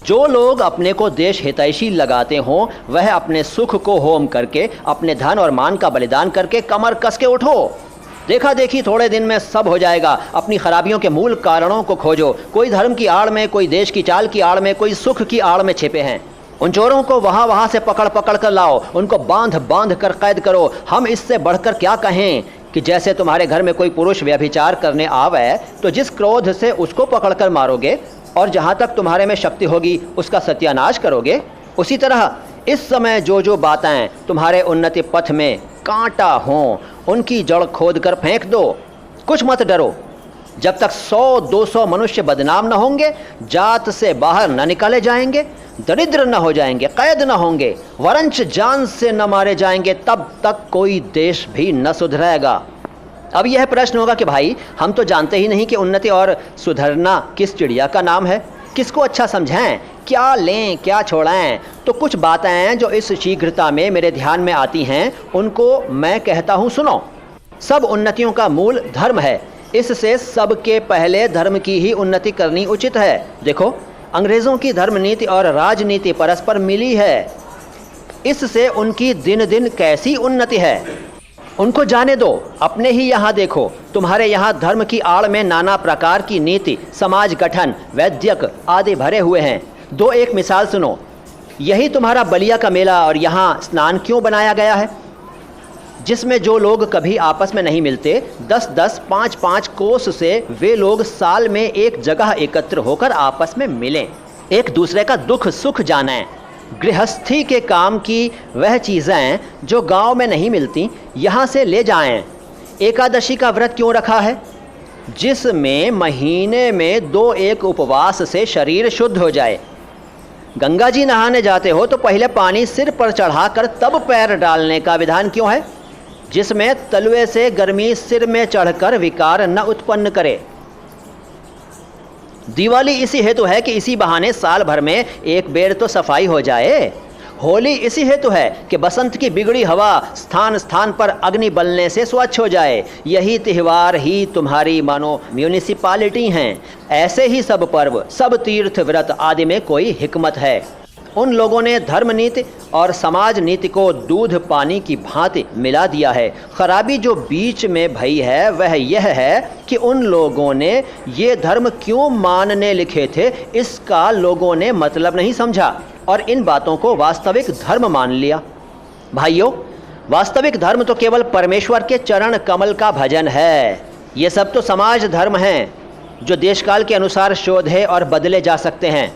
जो लोग अपने को देश हितैषी लगाते हों वह अपने सुख को होम करके, अपने धन और मान का बलिदान करके कमर कस के उठो। देखा देखी थोड़े दिन में सब हो जाएगा। अपनी खराबियों के मूल कारणों को खोजो। कोई धर्म की आड़ में, कोई देश की चाल की आड़ में, कोई सुख की आड़ में छिपे हैं। उन चोरों को वहाँ से पकड़ पकड़ कर लाओ, उनको बांध बांध कर कैद करो। हम इससे बढ़कर क्या कहें कि जैसे तुम्हारे घर में कोई पुरुष व्यभिचार करने आवे तो जिस क्रोध से उसको पकड़कर मारोगे और जहाँ तक तुम्हारे में शक्ति होगी उसका सत्यानाश करोगे, उसी तरह इस समय जो जो बातें तुम्हारे उन्नति पथ में कांटा हों उनकी जड़ खोद कर फेंक दो। कुछ मत डरो। जब तक 100-200 मनुष्य बदनाम न होंगे, जात से बाहर न निकाले जाएंगे, दरिद्र न हो जाएंगे, कैद न होंगे, वरंच जान से न मारे जाएंगे, तब तक कोई देश भी न सुधरेगा। अब यह प्रश्न होगा कि भाई हम तो जानते ही नहीं कि उन्नति और सुधरना किस चिड़िया का नाम है, किसको अच्छा समझें, क्या लें क्या छोड़ें। तो कुछ बातें हैं जो इस शीघ्रता में मेरे ध्यान में आती हैं, उनको मैं कहता हूँ सुनो। सब उन्नतियों का मूल धर्म है। इससे सबके पहले धर्म की ही उन्नति करनी उचित है। देखो, अंग्रेज़ों की धर्म नीति और राजनीति परस्पर मिली है। इससे उनकी दिन दिन कैसी उन्नति है उनको जाने दो। अपने ही यहाँ देखो, तुम्हारे यहाँ धर्म की आड़ में नाना प्रकार की नीति, समाज गठन, वैद्यक आदि भरे हुए हैं। दो एक मिसाल सुनो। यही तुम्हारा बलिया का मेला और यहाँ स्नान क्यों बनाया गया है, जिसमें जो लोग कभी आपस में नहीं मिलते 10-10, 5-5 कोस से वे लोग साल में एक जगह एकत्र होकर आपस में मिलें, एक दूसरे का दुख सुख जानें। गृहस्थी के काम की वह चीज़ें जो गांव में नहीं मिलती यहाँ से ले जाएं। एकादशी का व्रत क्यों रखा है, जिसमें महीने में 2-1 उपवास से शरीर शुद्ध हो जाए। गंगा जी नहाने जाते हो तो पहले पानी सिर पर चढ़ाकर तब पैर डालने का विधान क्यों है, जिसमें तलवे से गर्मी सिर में चढ़कर विकार न उत्पन्न करे। दिवाली इसी हेतु है कि इसी बहाने साल भर में एक बेर तो सफाई हो जाए। होली इसी हेतु है कि बसंत की बिगड़ी हवा स्थान स्थान पर अग्नि बलने से स्वच्छ हो जाए। यही त्यौहार ही तुम्हारी मानो म्यूनिसिपालिटी हैं। ऐसे ही सब पर्व, सब तीर्थ व्रत आदि में कोई हिकमत है। उन लोगों ने धर्म नीति और समाज नीति को दूध पानी की भांति मिला दिया है। खराबी जो बीच में भई है वह यह है कि उन लोगों ने ये धर्म क्यों मानने लिखे थे, इसका लोगों ने मतलब नहीं समझा और इन बातों को वास्तविक धर्म मान लिया। भाइयों, वास्तविक धर्म तो केवल परमेश्वर के चरण कमल का भजन है। ये सब तो समाज धर्म हैं जो देशकाल के अनुसार शोधे और बदले जा सकते हैं।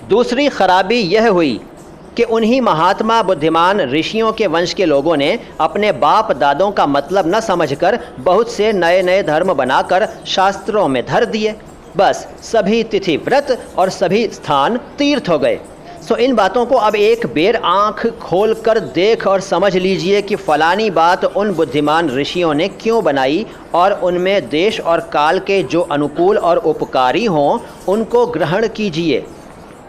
दूसरी खराबी यह हुई कि उन्हीं महात्मा बुद्धिमान ऋषियों के वंश के लोगों ने अपने बाप दादों का मतलब न समझकर बहुत से नए नए धर्म बनाकर शास्त्रों में धर दिए। बस सभी तिथि व्रत और सभी स्थान तीर्थ हो गए। सो इन बातों को अब एक बेर आंख खोल कर देख और समझ लीजिए कि फलानी बात उन बुद्धिमान ऋषियों ने क्यों बनाई और उनमें देश और काल के जो अनुकूल और उपकारी हों उनको ग्रहण कीजिए।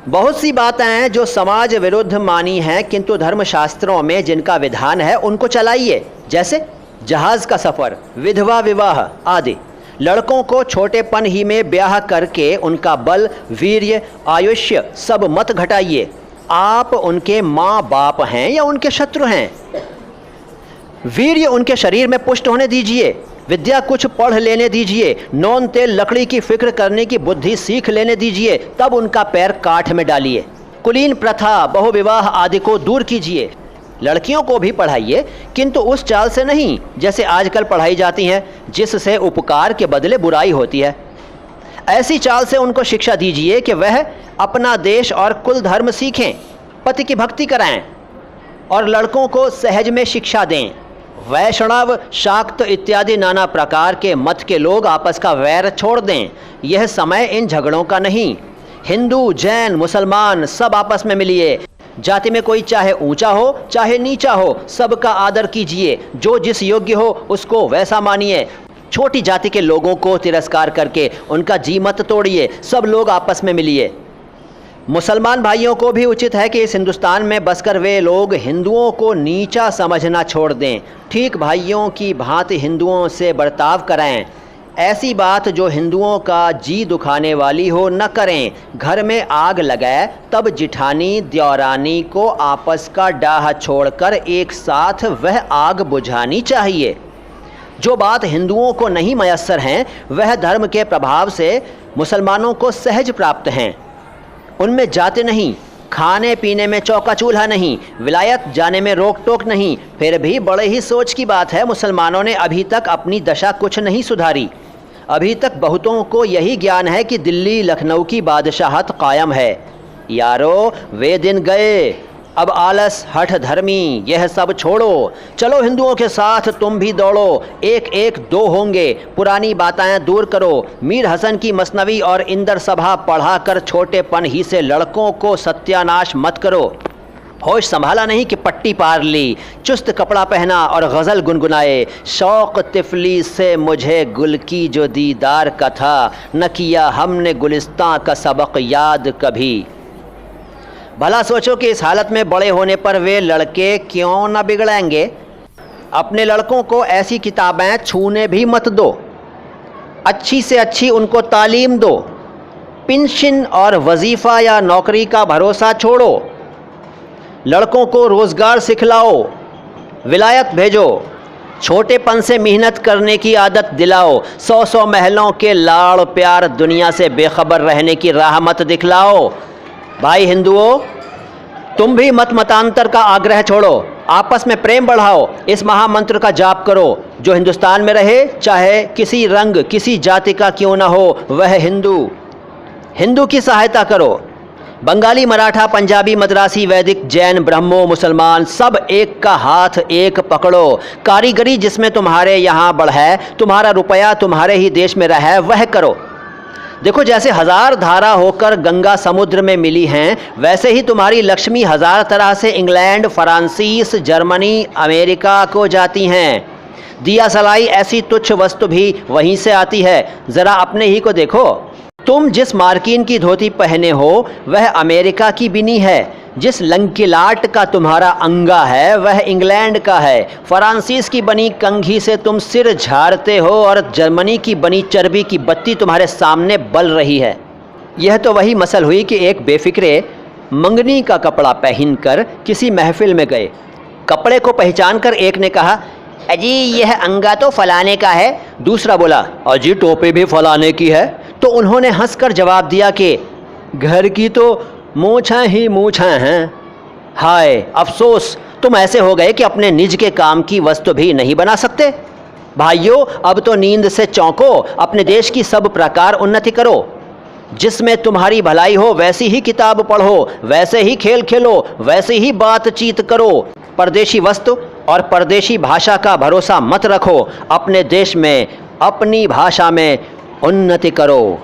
बहुत सी बातें हैं जो समाज विरुद्ध मानी हैं, किंतु धर्मशास्त्रों में जिनका विधान है उनको चलाइए। जैसे जहाज का सफ़र, विधवा विवाह आदि। लड़कों को छोटेपन ही में ब्याह करके उनका बल, वीर्य, आयुष्य सब मत घटाइए। आप उनके माँ बाप हैं या उनके शत्रु हैं। वीर्य उनके शरीर में पुष्ट होने दीजिए। विद्या कुछ पढ़ लेने दीजिए। नौन तेल लकड़ी की फिक्र करने की बुद्धि सीख लेने दीजिए, तब उनका पैर काठ में डालिए। कुलीन प्रथा, बहुविवाह आदि को दूर कीजिए। लड़कियों को भी पढ़ाइए, किंतु उस चाल से नहीं जैसे आजकल पढ़ाई जाती हैं, जिससे उपकार के बदले बुराई होती है। ऐसी चाल से उनको शिक्षा दीजिए कि वह अपना देश और कुल धर्म सीखें, पति की भक्ति कराएं और लड़कों को सहज में शिक्षा दें। वैष्णव, शाक्त इत्यादि नाना प्रकार के मत के लोग आपस का वैर छोड़ दें। यह समय इन झगड़ों का नहीं। हिंदू, जैन, मुसलमान सब आपस में मिलिए। जाति में कोई चाहे ऊंचा हो चाहे नीचा हो, सबका आदर कीजिए। जो जिस योग्य हो उसको वैसा मानिए। छोटी जाति के लोगों को तिरस्कार करके उनका जी मत तोड़िए। सब लोग आपस में मिलिए। मुसलमान भाइयों को भी उचित है कि इस हिंदुस्तान में बसकर वे लोग हिंदुओं को नीचा समझना छोड़ दें। ठीक भाइयों की भांति हिंदुओं से बर्ताव करें। ऐसी बात जो हिंदुओं का जी दुखाने वाली हो न करें। घर में आग लगाए तब जिठानी द्योरानी को आपस का डाह छोड़कर एक साथ वह आग बुझानी चाहिए। जो बात हिंदुओं को नहीं मयस्सर हैं वह धर्म के प्रभाव से मुसलमानों को सहज प्राप्त हैं। उनमें जाते नहीं, खाने पीने में चौका चूल्हा नहीं, विलायत जाने में रोक टोक नहीं। फिर भी बड़े ही सोच की बात है, मुसलमानों ने अभी तक अपनी दशा कुछ नहीं सुधारी। अभी तक बहुतों को यही ज्ञान है कि दिल्ली लखनऊ की बादशाहत कायम है। यारो वे दिन गए, अब आलस हठ धर्मी यह सब छोड़ो। चलो हिंदुओं के साथ तुम भी दौड़ो, एक एक दो होंगे। पुरानी बातें दूर करो। मीर हसन की मसनवी और इंदर सभा पढ़ा कर छोटेपन ही से लड़कों को सत्यानाश मत करो। होश संभाला नहीं कि पट्टी पार ली, चुस्त कपड़ा पहना और गज़ल गुनगुनाए। शौक़ तिफली से मुझे गुल की जो दीदार का था, न किया हमने गुलिस्तां का सबक याद कभी। भला सोचो कि इस हालत में बड़े होने पर वे लड़के क्यों न बिगड़ेंगे। अपने लड़कों को ऐसी किताबें छूने भी मत दो। अच्छी से अच्छी उनको तालीम दो। पेंशन और वजीफ़ा या नौकरी का भरोसा छोड़ो। लड़कों को रोज़गार सिखलाओ, विलायत भेजो। छोटेपन से मेहनत करने की आदत दिलाओ। 100 महलों के लाड़ प्यार दुनिया से बेखबर रहने की राह मत दिखलाओ। भाई हिंदुओं, तुम भी मत मतांतर का आग्रह छोड़ो, आपस में प्रेम बढ़ाओ। इस महामंत्र का जाप करो। जो हिंदुस्तान में रहे, चाहे किसी रंग किसी जाति का क्यों ना हो, वह हिंदू की सहायता करो। बंगाली, मराठा, पंजाबी, मद्रासी, वैदिक, जैन, ब्रह्मो, मुसलमान सब एक का हाथ एक पकड़ो। कारीगरी जिसमें तुम्हारे यहाँ बढ़े, तुम्हारा रुपया तुम्हारे ही देश में रहे, वह करो। देखो, जैसे हजार धारा होकर गंगा समुद्र में मिली हैं, वैसे ही तुम्हारी लक्ष्मी हजार तरह से इंग्लैंड, फ्रांसीस, जर्मनी, अमेरिका को जाती हैं। दिया सलाई ऐसी तुच्छ वस्तु भी वहीं से आती है। ज़रा अपने ही को देखो। तुम जिस मार्किन की धोती पहने हो वह अमेरिका की बिनी है। जिस लंकिलाट का तुम्हारा अंगा है वह इंग्लैंड का है। फ्रांसीस की बनी कंघी से तुम सिर झाड़ते हो और जर्मनी की बनी चर्बी की बत्ती तुम्हारे सामने बल रही है। यह तो वही मसल हुई कि एक बेफिक्रे मंगनी का कपड़ा पहनकर किसी महफिल में गए। कपड़े को पहचान कर एक ने कहा, अजी यह अंगा तो फलाने का है। दूसरा बोला, अजी टोपी भी फलाने की है। तो उन्होंने हंसकर जवाब दिया कि घर की तो मूछें ही मूछें हैं। हाय अफसोस, तुम ऐसे हो गए कि अपने निज के काम की वस्तु भी नहीं बना सकते। भाइयों, अब तो नींद से चौंको, अपने देश की सब प्रकार उन्नति करो। जिसमें तुम्हारी भलाई हो वैसी ही किताब पढ़ो, वैसे ही खेल खेलो, वैसे ही बातचीत करो। परदेशी वस्तु और परदेशी भाषा का भरोसा मत रखो। अपने देश में अपनी भाषा में उन्नति करो।